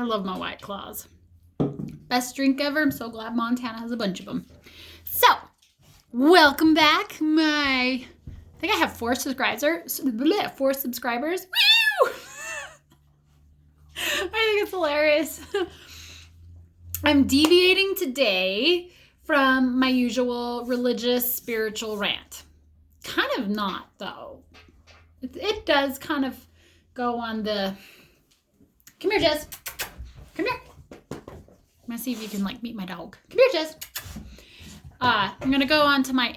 love my White Claws. Best drink ever. I'm so glad Montana has a bunch of them. So, welcome back. I think I have 4 subscribers. Woo! I think it's hilarious. I'm deviating today from my usual religious, spiritual rant. Kind of not, though. It does kind of go on the... Come here, Jess. Come here. I'm going to see if you can, meet my dog. Come here, Jess. I'm going to go on to my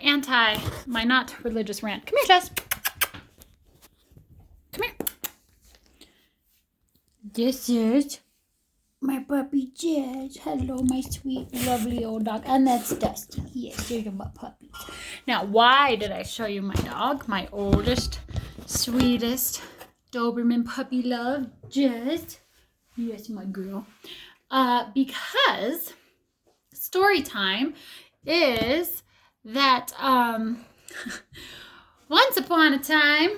not religious rant. Come here, Jess. Come here. This is my puppy, Jess. Hello, my sweet, lovely old dog. And that's Dusty. Yes, those are my puppies. Now, why did I show you my dog? My oldest, sweetest Doberman puppy love, Jess. Yes, my girl. Because story time is that once upon a time,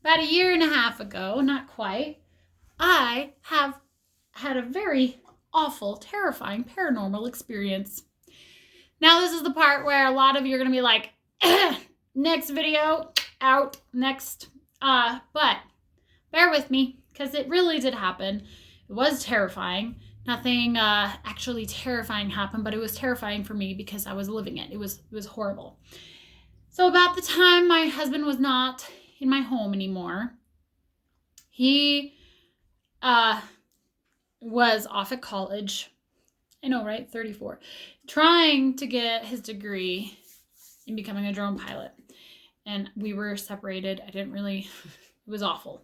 about 1.5 years ago, not quite, I have had a very awful, terrifying paranormal experience. Now, this is the part where a lot of you are going to be like, next video, out, next. But bear with me, because it really did happen. It was terrifying. Nothing actually terrifying happened, but it was terrifying for me because I was living it. It was horrible. So about the time my husband was not in my home anymore, he was off at college. I know, right? 34. Trying to get his degree in becoming a drone pilot. And we were separated. It was awful.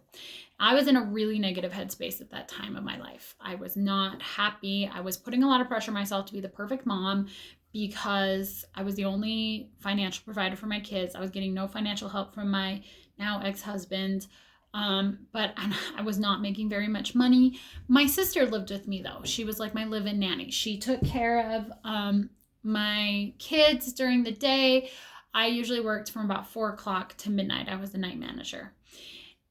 I was in a really negative headspace at that time of my life. I was not happy. I was putting a lot of pressure on myself to be the perfect mom because I was the only financial provider for my kids. I was getting no financial help from my now ex-husband. But I was not making very much money. My sister lived with me, though. She was like my live-in nanny. She took care of my kids during the day. I usually worked from about 4 o'clock to midnight. I was the night manager.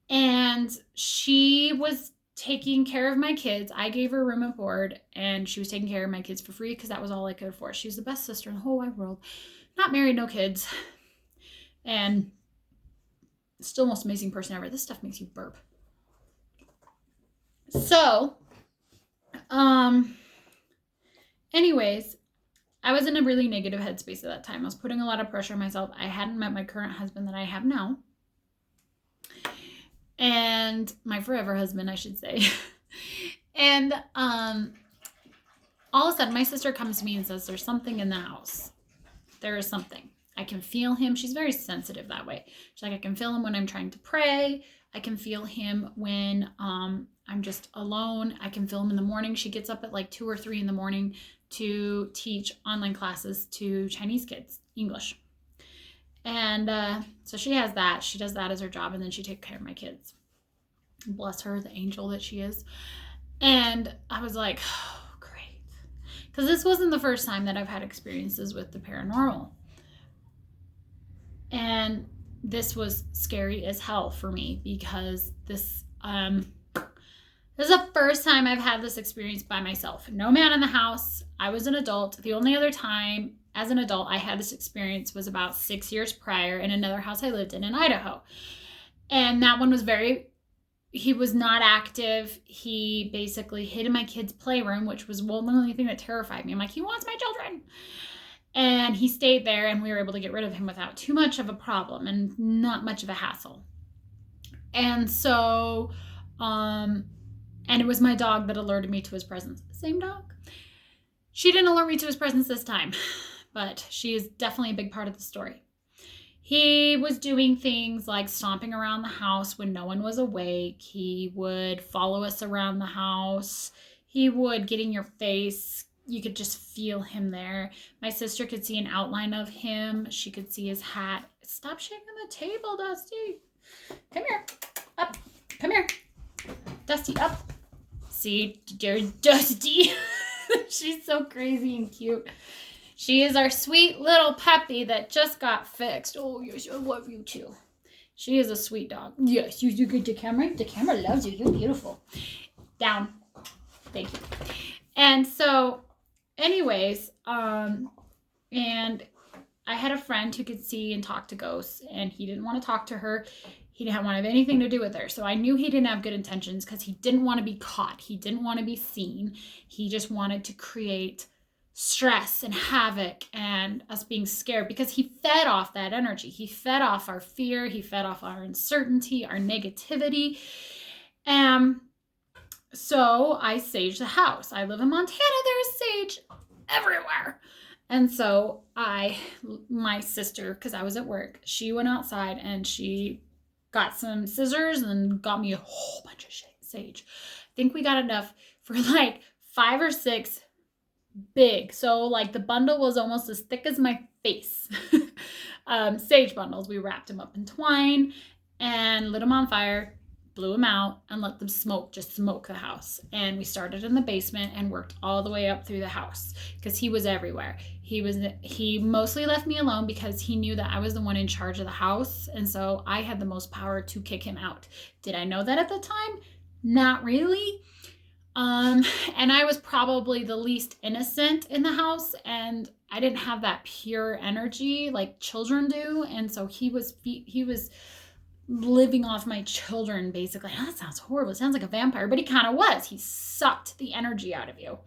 And she was taking care of my kids. I gave her room and board, and she was taking care of my kids for free because that was all I could afford. She was the best sister in the whole wide world. Not married, no kids. And still most amazing person ever. This stuff makes you burp. So, anyways, I was in a really negative headspace at that time. I was putting a lot of pressure on myself. I hadn't met my current husband that I have now. And my forever husband, I should say. And all of a sudden, my sister comes to me and says, there's something in the house. There is something. I can feel him. She's very sensitive that way. She's like, I can feel him when I'm trying to pray. I can feel him when I'm just alone. I can feel him in the morning. She gets up at 2 or 3 in the morning to teach online classes to Chinese kids, English. And so she has that. She does that as her job, and then she takes care of my kids. Bless her, the angel that she is. And I was like, oh, great. Because this wasn't the first time that I've had experiences with the paranormal. And this was scary as hell for me because this is the first time I've had this experience by myself. No man in the house. I was an adult. The only other time as an adult I had this experience was about 6 years prior in another house I lived in Idaho. And that one was he was not active. He basically hid in my kids' playroom, which was the only thing that terrified me. I'm like, he wants my children. And he stayed there, and we were able to get rid of him without too much of a problem and not much of a hassle. And so, and it was my dog that alerted me to his presence. Same dog. She didn't alert me to his presence this time, but she is definitely a big part of the story. He was doing things like stomping around the house when no one was awake. He would follow us around the house. He would get in your face. You could just feel him there. My sister could see an outline of him. She could see his hat. Stop shaking the table, Dusty. Come here. Up. Come here. Dusty, up. See, there's Dusty. She's so crazy and cute. She is our sweet little puppy that just got fixed. Oh, yes, I love you too. She is a sweet dog. Yes, you do good to camera. The camera loves you. You're beautiful. Down. Thank you. And so, anyways, and I had a friend who could see and talk to ghosts, and he didn't want to talk to her. He didn't want to have anything to do with her. So I knew he didn't have good intentions because he didn't want to be caught. He didn't want to be seen. He just wanted to create stress and havoc and us being scared because he fed off that energy. He fed off our fear. He fed off our uncertainty, our negativity. So I saged the house. I live in Montana. There's sage everywhere. And so my sister, because I was at work, she went outside and she got some scissors and got me a whole bunch of sage. I think we got enough for like 5 or 6 big. So like the bundle was almost as thick as my face. Sage bundles. We wrapped them up in twine and lit them on fire, blew them out, and let them smoke the house. And we started in the basement and worked all the way up through the house because he was everywhere. He mostly left me alone because he knew that I was the one in charge of the house. And so I had the most power to kick him out. Did I know that at the time? Not really. And I was probably the least innocent in the house, and I didn't have that pure energy like children do. And so he was living off my children, basically. Oh, that sounds horrible. It sounds like a vampire, but he kind of was. He sucked the energy out of you.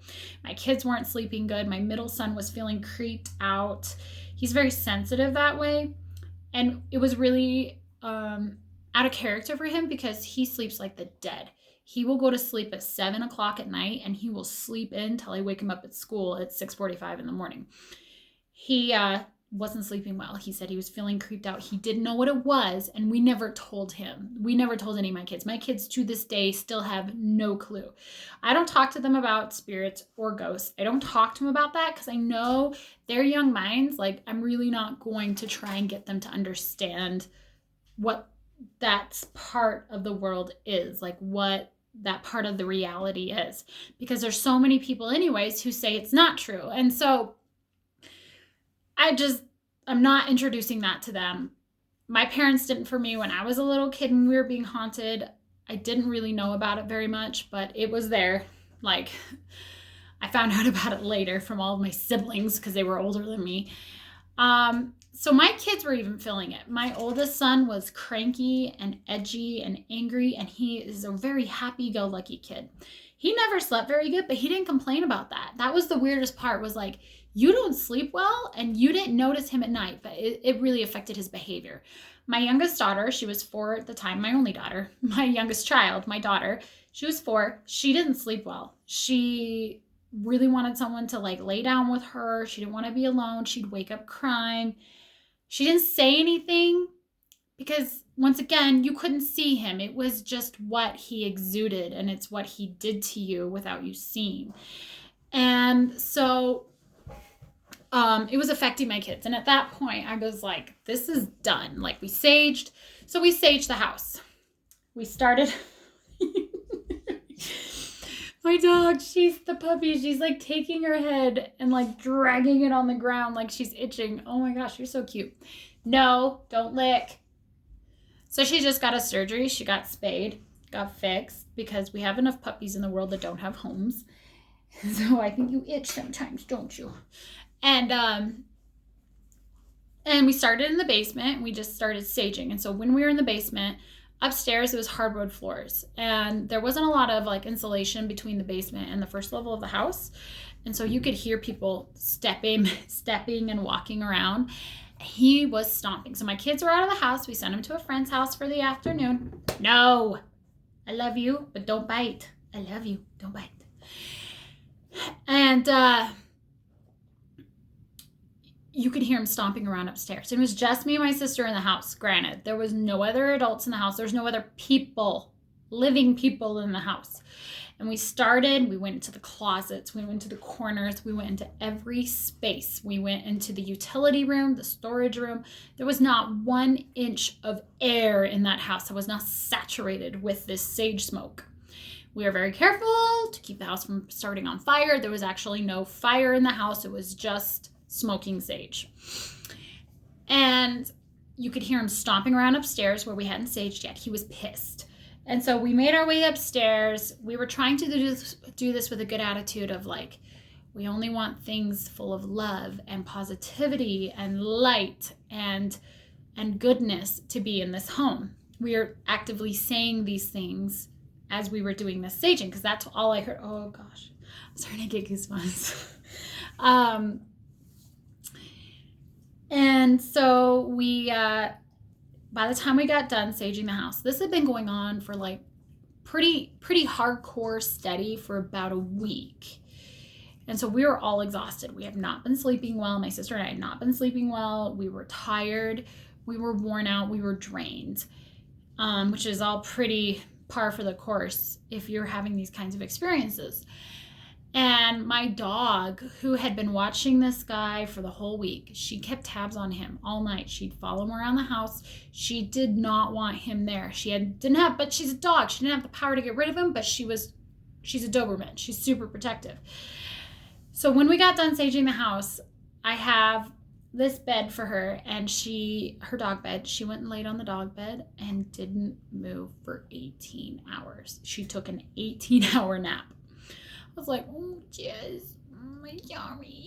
My kids weren't sleeping good. My middle son was feeling creeped out. He's very sensitive that way. And it was really out of character for him because he sleeps like the dead. He will go to sleep at 7 o'clock at night and he will sleep in till I wake him up at school at 6:45 in the morning. He wasn't sleeping well. He said he was feeling creeped out. He didn't know what it was, and we never told him. We never told any of my kids. My kids to this day still have no clue. I don't talk to them about spirits or ghosts. I don't talk to them about that because I know their young minds, like I'm really not going to try and get them to understand what that part of the world is, like what that part of the reality is, because there's so many people anyways who say it's not true. And so I'm not introducing that to them. My parents didn't for me when I was a little kid and we were being haunted. I didn't really know about it very much, but it was there. Like I found out about it later from all of my siblings because they were older than me. So my kids were even feeling it. My oldest son was cranky and edgy and angry, and he is a very happy-go-lucky kid. He never slept very good, but he didn't complain about that. That was the weirdest part, was like, you don't sleep well, and you didn't notice him at night, but it really affected his behavior. My youngest daughter, she was 4 at the time, my only daughter, my youngest child, my daughter, she was 4. She didn't sleep well. She really wanted someone to like lay down with her. She didn't want to be alone. She'd wake up crying. She didn't say anything because, once again, you couldn't see him. It was just what he exuded, and it's what he did to you without you seeing. And so it was affecting my kids. And at that point, I was like, this is done. Like, we saged. So we saged the house. We started... My dog, she's the puppy. She's like taking her head and like dragging it on the ground like she's itching. Oh my gosh, you're so cute. No, don't lick. So she just got a surgery. She got spayed, got fixed because we have enough puppies in the world that don't have homes. So I think you itch sometimes, don't you? And we started in the basement. We just started saging. And so when we were in the basement, upstairs, it was hardwood floors, and there wasn't a lot of like insulation between the basement and the first level of the house. And so you could hear people stepping and walking around. He was stomping. So my kids were out of the house. We sent him to a friend's house for the afternoon. No, I love you, but don't bite. I love you, don't bite. And you could hear him stomping around upstairs. It was just me and my sister in the house. Granted, there was no other adults in the house. There's no other people, living people in the house. And we went into the closets, we went into the corners, we went into every space. We went into the utility room, the storage room. There was not 1 inch of air in that house that was not saturated with this sage smoke. We were very careful to keep the house from starting on fire. There was actually no fire in the house. It was just smoking sage. And you could hear him stomping around upstairs where we hadn't saged yet. He was pissed. And so we made our way upstairs. We were trying to do this with a good attitude of like, we only want things full of love and positivity and light and goodness to be in this home. We are actively saying these things as we were doing this saging, because that's all I heard. Oh gosh, I'm starting to get goosebumps. And so we, by the time we got done saging the house, this had been going on for like pretty hardcore steady for about a week. And so we were all exhausted. We have not been sleeping well. My sister and I had not been sleeping well. We were tired. We were worn out. We were drained, which is all pretty par for the course if you're having these kinds of experiences. And my dog, who had been watching this guy for the whole week, she kept tabs on him all night. She'd follow him around the house. She did not want him there. But she's a dog. She didn't have the power to get rid of him, but she's a Doberman. She's super protective. So when we got done saging the house, I have this bed for her, and her dog bed, she went and laid on the dog bed and didn't move for 18 hours. She took an 18-hour nap. I was like, oh, Jess, I'm sorry.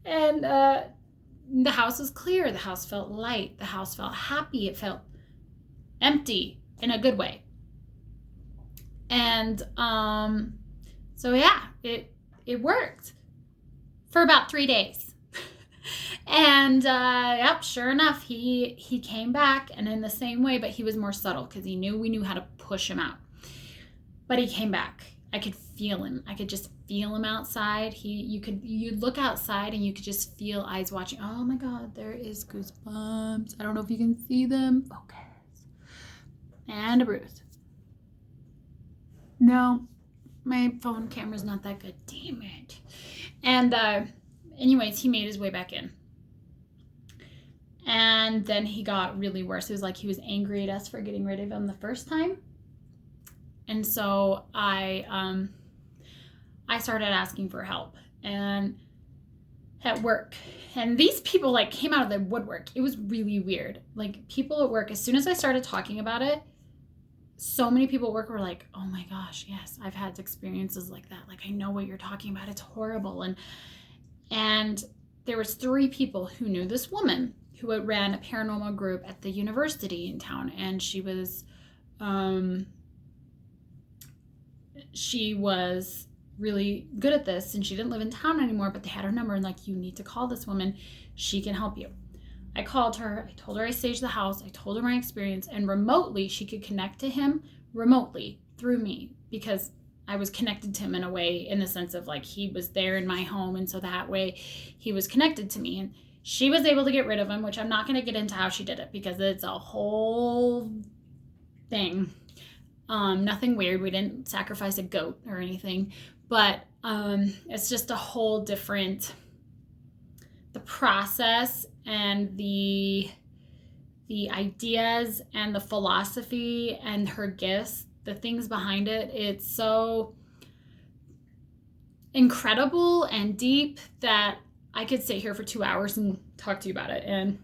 And the house was clear. The house felt light. The house felt happy. It felt empty in a good way. And so yeah, it worked for about 3 days. And yep, sure enough, he came back, and in the same way, but he was more subtle because we knew how to push him out. But he came back. I could feel him. I could just feel him outside. You'd look outside and you could just feel eyes watching. Oh my God, there is goosebumps. I don't know if you can see them. Focus. And a bruise. No, my phone camera's not that good. Damn it. And anyways, he made his way back in. And then he got really worse. It was like he was angry at us for getting rid of him the first time. And so I started asking for help, and at work. And these people like came out of the woodwork. It was really weird. Like people at work, as soon as I started talking about it, so many people at work were like, oh my gosh, yes, I've had experiences like that. Like I know what you're talking about. It's horrible. And there was 3 people who knew this woman who had ran a paranormal group at the university in town. And she was really good at this, and she didn't live in town anymore, but they had her number and like, you need to call this woman. She can help you. I called her. I told her I staged the house. I told her my experience, and remotely she could connect to him remotely through me, because I was connected to him in a way, in the sense of like he was there in my home, and so that way he was connected to me, and she was able to get rid of him, which I'm not going to get into how she did it because it's a whole thing. Nothing weird. We didn't sacrifice a goat or anything, but it's just a whole different, the process and the ideas and the philosophy and her gifts, the things behind it. It's so incredible and deep that I could sit here for 2 hours and talk to you about it, and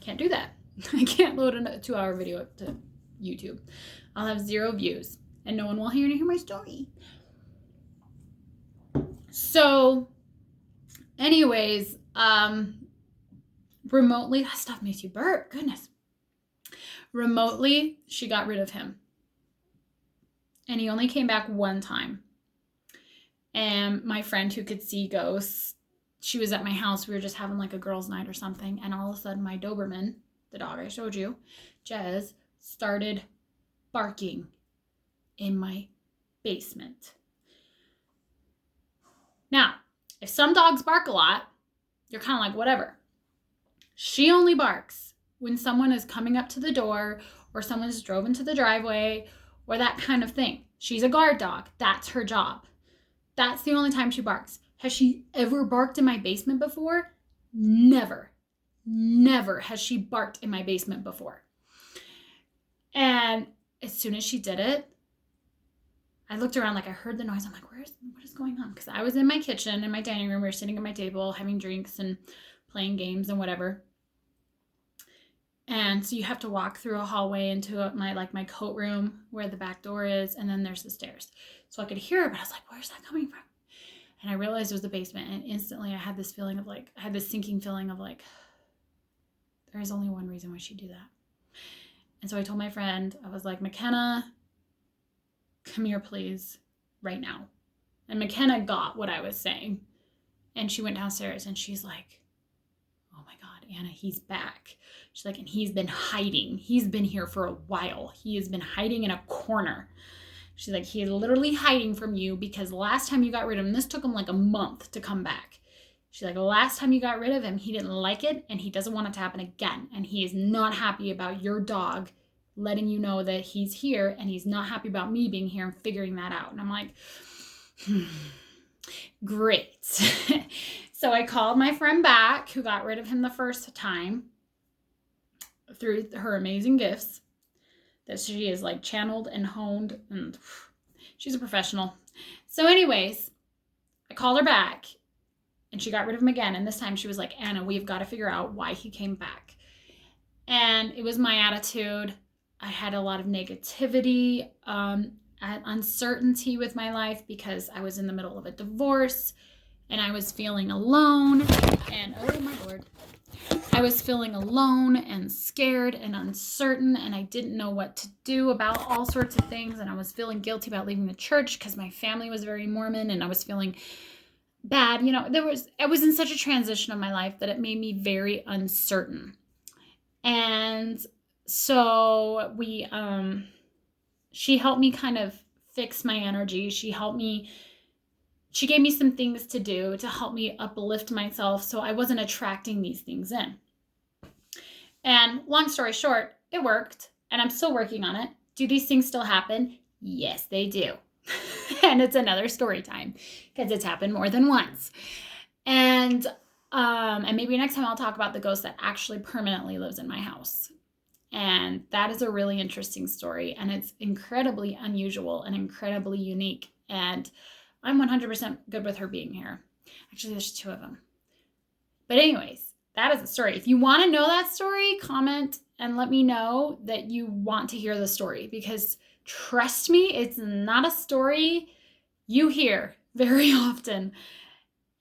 can't do that. I can't load a 2-hour video up to YouTube. I'll have 0 views and no one will hear my story. So anyways, remotely, that stuff makes you burp. Goodness. Remotely, she got rid of him. And he only came back 1 time. And my friend who could see ghosts, she was at my house. We were just having like a girls' night or something. And all of a sudden, my Doberman, the dog I showed you, Jez, started barking in my basement. Now, if some dogs bark a lot, you're kind of like, whatever. She only barks when someone is coming up to the door, or someone's drove into the driveway, or that kind of thing. She's a guard dog. That's her job. That's the only time she barks. Has she ever barked in my basement before? Never. Never has she barked in my basement before. And as soon as she did it, I looked around, like I heard the noise. I'm like, what is going on? Because I was in my kitchen, in my dining room. We were sitting at my table having drinks and playing games and whatever. And so you have to walk through a hallway into my coat room where the back door is, and then there's the stairs. So I could hear her, but I was like, where's that coming from? And I realized it was the basement, and instantly I had this feeling of like, I had this sinking feeling of like, there is only one reason why she'd do that. And so I told my friend, I was like, McKenna, come here, please, right now. And McKenna got what I was saying. And she went downstairs and she's like, oh my God, Anna, he's back. She's like, and he's been hiding. He's been here for a while. He has been hiding in a corner. She's like, he's literally hiding from you because last time you got rid of him, this took him like a month to come back. She's like, last time you got rid of him, he didn't like it and he doesn't want it to happen again. And he is not happy about your dog letting you know that he's here, and he's not happy about me being here and figuring that out. And I'm like, great. So I called my friend back who got rid of him the first time through her amazing gifts that she is like channeled and honed, and she's a professional. So anyways, I called her back and she got rid of him again. And this time she was like, Anna, we've got to figure out why he came back. And it was my attitude. I had a lot of negativity, uncertainty with my life because I was in the middle of a divorce and I was feeling alone. And oh my Lord, I was feeling alone and scared and uncertain, and I didn't know what to do about all sorts of things. And I was feeling guilty about leaving the church because my family was very Mormon, and I was feeling bad. You know, I was in such a transition of my life that it made me very uncertain. And so she helped me kind of fix my energy. She gave me some things to do to help me uplift myself so I wasn't attracting these things in. And long story short, it worked, and I'm still working on it. Do these things still happen? Yes, they do. And it's another story time because it's happened more than once. And maybe next time I'll talk about the ghost that actually permanently lives in my house. And that is a really interesting story, and it's incredibly unusual and incredibly unique. And I'm 100% good with her being here. Actually, there's 2 of them. But anyways, that is the story. If you want to know that story, comment and let me know that you want to hear the story, because trust me, it's not a story you hear very often.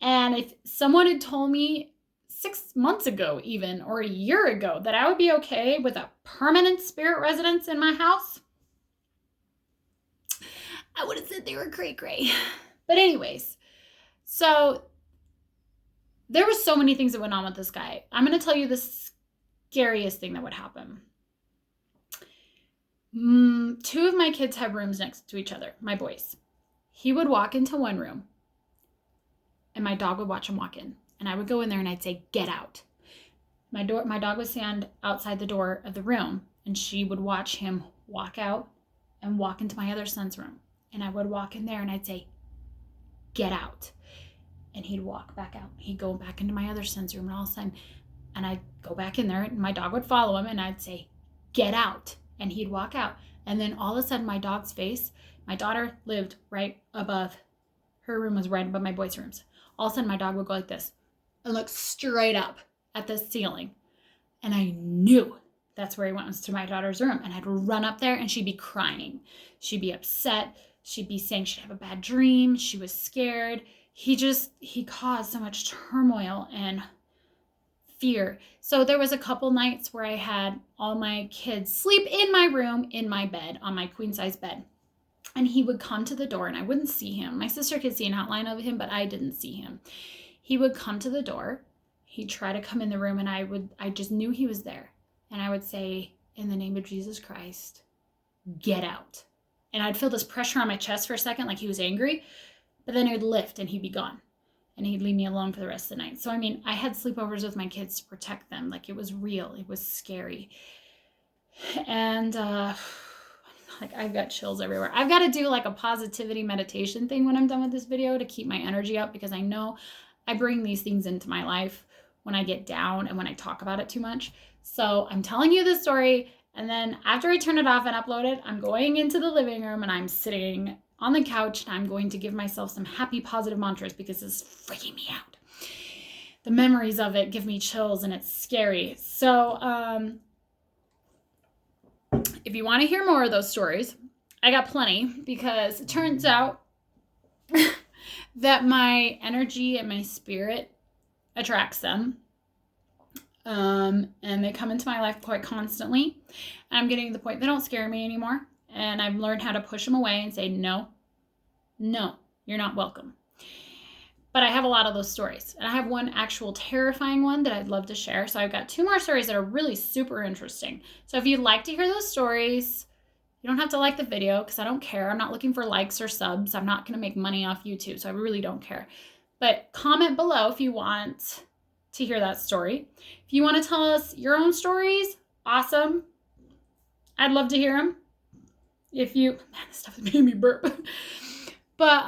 And if someone had told me 6 months ago even, or a year ago, that I would be okay with a permanent spirit residence in my house, I would have said they were cray-cray. But anyways, so there were so many things that went on with this guy. I'm going to tell you the scariest thing that would happen. 2 of my kids have rooms next to each other, my boys. He would walk into one room, and my dog would watch him walk in. And I would go in there and I'd say, get out. My dog would stand outside the door of the room, and she would watch him walk out and walk into my other son's room. And I would walk in there and I'd say, get out. And he'd walk back out. He'd go back into my other son's room, and all of a sudden, and I'd go back in there and my dog would follow him, and I'd say, get out. And he'd walk out. And then all of a sudden, my dog's face, my daughter lived right above, her room was right above my boys' rooms. All of a sudden, my dog would go like this and look straight up at the ceiling. And I knew that's where he went, was to my daughter's room. And I'd run up there and she'd be crying. She'd be upset. She'd be saying she'd have a bad dream. She was scared. He caused so much turmoil and fear. So there was a couple nights where I had all my kids sleep in my room, in my bed, on my queen size bed. And he would come to the door and I wouldn't see him. My sister could see an outline of him, but I didn't see him. He would come to the door. He'd try to come in the room, and I just knew he was there. And I would say, in the name of Jesus Christ, get out. And I'd feel this pressure on my chest for a second, like he was angry, but then it would lift and he'd be gone. And he'd leave me alone for the rest of the night. So, I mean, I had sleepovers with my kids to protect them. Like, it was real. It was scary. And, like, I've got chills everywhere. I've got to do like a positivity meditation thing when I'm done with this video to keep my energy up, because I know I bring these things into my life when I get down and when I talk about it too much. So I'm telling you this story, and then after I turn it off and upload it, I'm going into the living room and I'm sitting on the couch and I'm going to give myself some happy, positive mantras, because it's freaking me out. The memories of it give me chills and it's scary. So if you want to hear more of those stories, I got plenty, because it turns out that my energy and my spirit attracts them. And they come into my life quite constantly. And I'm getting to the point they don't scare me anymore. And I've learned how to push them away and say, no, you're not welcome. But I have a lot of those stories. And I have one actual terrifying one that I'd love to share. So I've got 2 more stories that are really super interesting. So if you'd like to hear those stories, you don't have to like the video, because I don't care. I'm not looking for likes or subs. I'm not going to make money off YouTube, so I really don't care. But comment below if you want to hear that story. If you want to tell us your own stories, awesome. I'd love to hear them. If you, man, this stuff is making me burp. But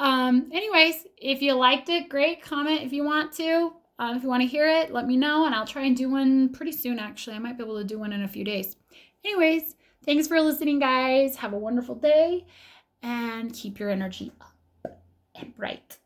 anyways, if you liked it, great. Comment if you want to. If you want to hear it, let me know, and I'll try and do one pretty soon, actually. I might be able to do one in a few days. Anyways, thanks for listening, guys. Have a wonderful day, and keep your energy up and bright.